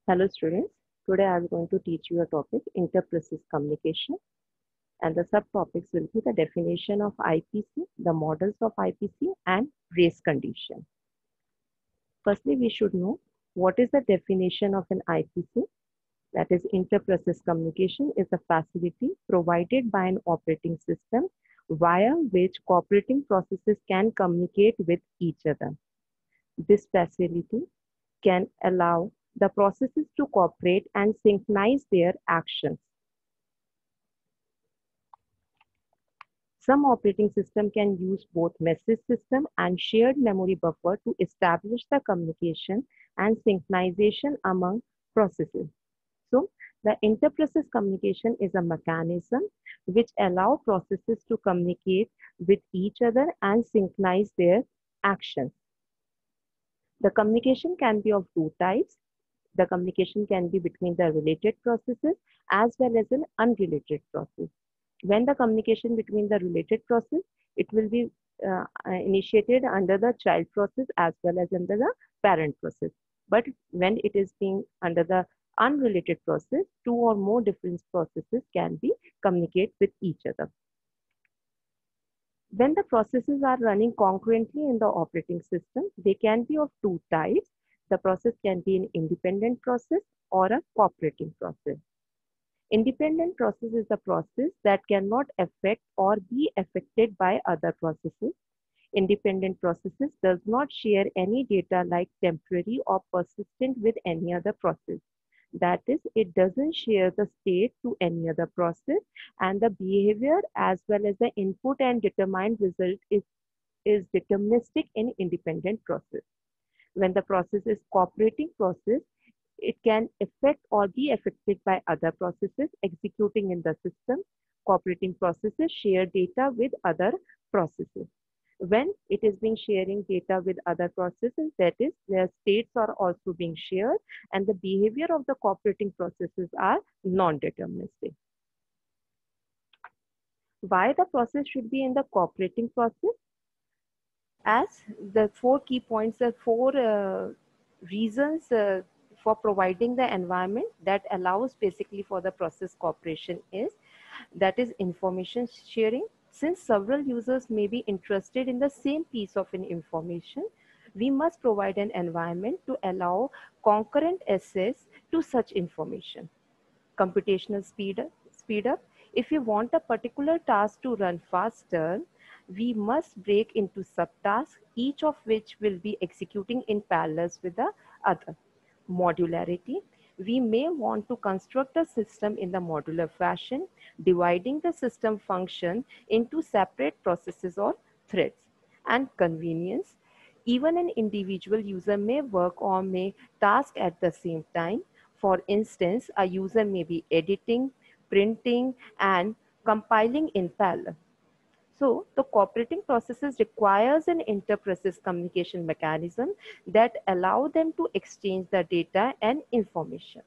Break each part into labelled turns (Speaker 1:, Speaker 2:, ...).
Speaker 1: Hello students, today I am going to teach you a topic interprocess communication, and the subtopics will be the definition of IPC, the models of IPC and race condition. Firstly, we should know what is the definition of an IPC, that is interprocess communication is a facility provided by an operating system via which cooperating processes can communicate with each other. This facility can allow the processes to cooperate and synchronize their actions. Some operating system can use both message system and shared memory buffer to establish the communication and synchronization among processes. So, the interprocess communication is a mechanism which allow processes to communicate with each other and synchronize their actions. The communication can be of two types. The communication can be between the related processes as well as an unrelated process. When the communication between the related process, it will be initiated under the child process as well as under the parent process. But when it is being under the unrelated process, two or more different processes can be communicate with each other. When the processes are running concurrently in the operating system, they can be of two types. The process can be an independent process or a cooperating process. Independent process is a process that cannot affect or be affected by other processes. Independent processes does not share any data like temporary or persistent with any other process. That is, it doesn't share the state to any other process, and the behavior as well as the input and determined result is deterministic in independent process. When the process is cooperating process, it can affect or be affected by other processes executing in the system. Cooperating processes share data with other processes. When it is being sharing data with other processes, that is, their states are also being shared and the behavior of the cooperating processes are non-deterministic. Why the process should be in the cooperating process? As the four key points, the four reasons for providing the environment that allows basically for the process cooperation is, that is information sharing. Since several users may be interested in the same piece of an information, we must provide an environment to allow concurrent access to such information. Computational speed up. If you want a particular task to run faster, we must break into subtasks, each of which will be executing in parallel with the other. Modularity. We may want to construct a system in the modular fashion, dividing the system function into separate processes or threads. And convenience. Even an individual user may work or may task at the same time. For instance, a user may be editing, printing, and compiling in parallel. So, the cooperating processes requires an inter-process communication mechanism that allow them to exchange the data and information.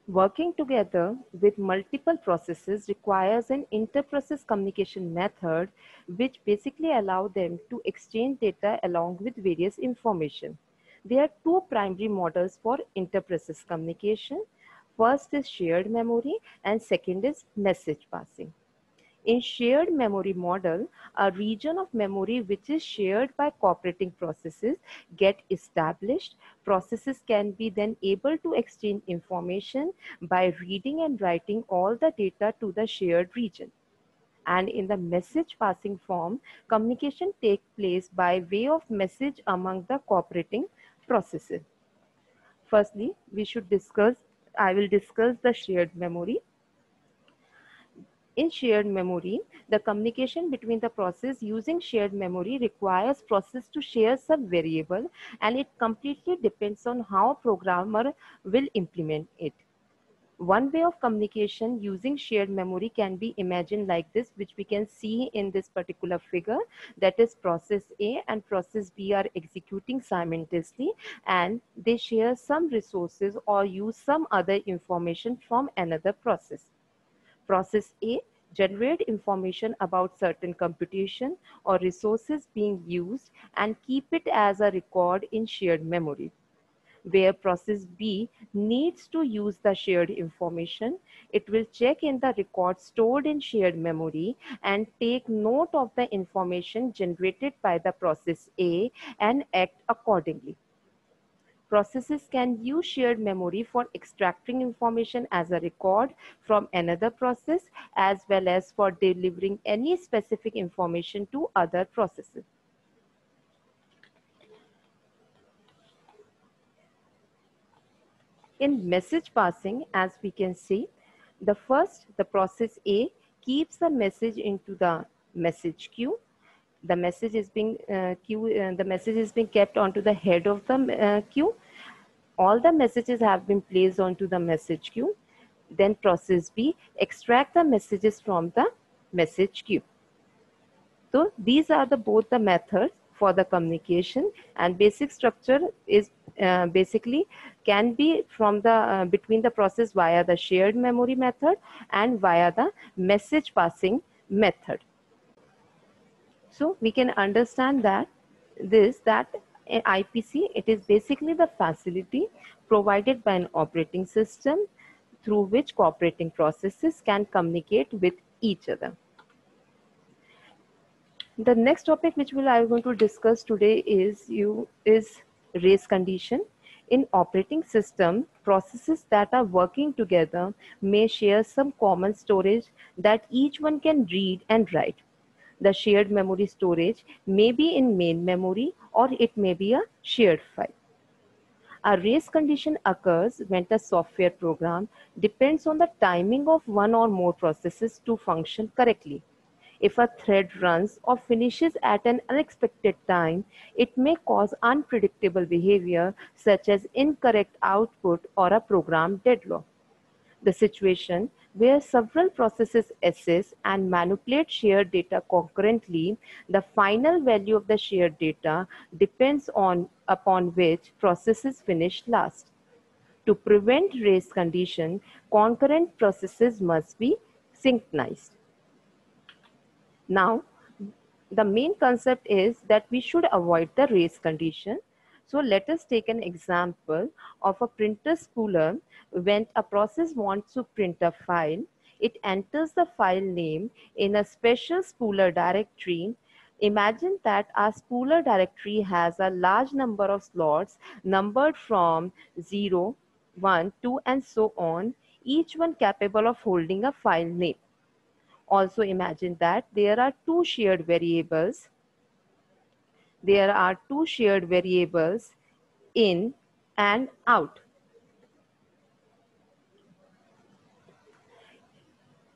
Speaker 1: Working together with multiple processes requires an inter-process communication method which basically allow them to exchange data along with various information. There are two primary models for inter-process communication. First is shared memory and second is message passing. In shared memory model, a region of memory which is shared by cooperating processes get established. Processes can be then able to exchange information by reading and writing all the data to the shared region. And in the message passing form, communication takes place by way of message among the cooperating processes. Firstly, I will discuss the shared memory. In shared memory, the communication between the process using shared memory requires process to share some variable, and it completely depends on how programmer will implement it. One way of communication using shared memory can be imagined like this, which we can see in this particular figure, that is process A and process B are executing simultaneously and they share some resources or use some other information from another process. Process A generate information about certain computation or resources being used, and keep it as a record in shared memory. Where process B needs to use the shared information, it will check in the record stored in shared memory and take note of the information generated by the process A and act accordingly. Processes can use shared memory for extracting information as a record from another process, as well as for delivering any specific information to other processes. In message passing, as we can see, the process A keeps the message into the message queue. The message is being the message is being kept onto the head of the queue. All the messages have been placed onto the message queue. Then process B extract the messages from the message queue. So these are both the methods for the communication, and basic structure is basically can be from the between the process via the shared memory method and via the message passing method. So we can understand that IPC, it is basically the facility provided by an operating system through which cooperating processes can communicate with each other. The next topic which I'm going to discuss today is race condition. In operating system, processes that are working together may share some common storage that each one can read and write. The shared memory storage may be in main memory or it may be a shared file. A race condition occurs when the software program depends on the timing of one or more processes to function correctly. If a thread runs or finishes at an unexpected time, it may cause unpredictable behavior such as incorrect output or a program deadlock. The situation where several processes access and manipulate shared data concurrently, the final value of the shared data depends upon which processes finish last. To prevent race condition, concurrent processes must be synchronized. Now, the main concept is that we should avoid the race condition. So let us take an example of a printer spooler. When a process wants to print a file, it enters the file name in a special spooler directory. Imagine that our spooler directory has a large number of slots numbered from 0, 1, 2, and so on, each one capable of holding a file name. Also imagine that there are two shared variables. There are two shared variables in and out.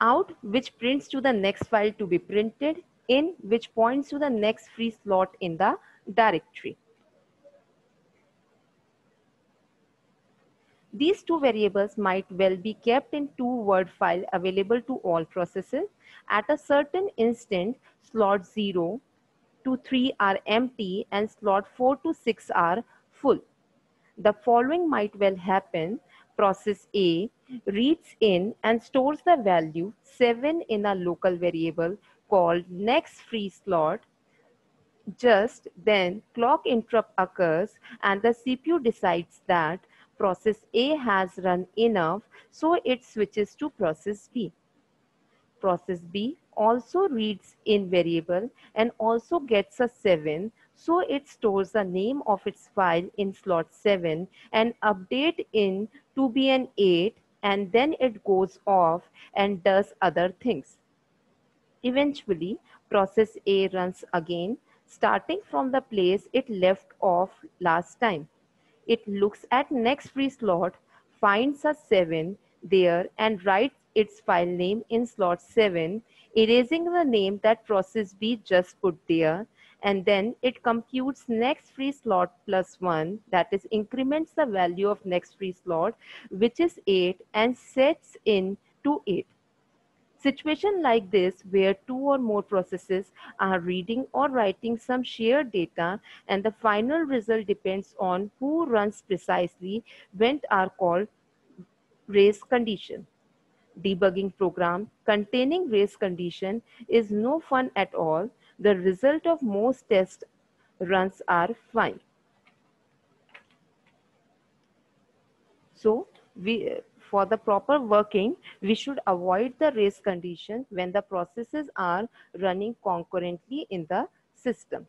Speaker 1: Out, which prints to the next file to be printed. In, which points to the next free slot in the directory. These two variables might well be kept in two-word file available to all processes. At a certain instant, slot 0 to 3 are empty and slot 4 to 6 are full. The following might well happen. Process A reads in and stores the value 7 in a local variable called next free slot. Just then, clock interrupt occurs and the CPU decides that process A has run enough, so it switches to process B. Process B also reads in variable and also gets a 7, so it stores the name of its file in slot 7 and update in to be an 8, and then it goes off and does other things. Eventually, process A runs again, starting from the place it left off last time. It looks at next free slot, finds a 7 there and writes its file name in slot 7, erasing the name that process B just put there, and then it computes next free slot plus 1, that is increments the value of next free slot, which is 8, and sets in to 8. Situation like this, where two or more processes are reading or writing some shared data and the final result depends on who runs precisely when, are called race condition. debugging program containing race condition is no fun at all. The result of most test runs are fine. So for the proper working, we should avoid the race condition when the processes are running concurrently in the system.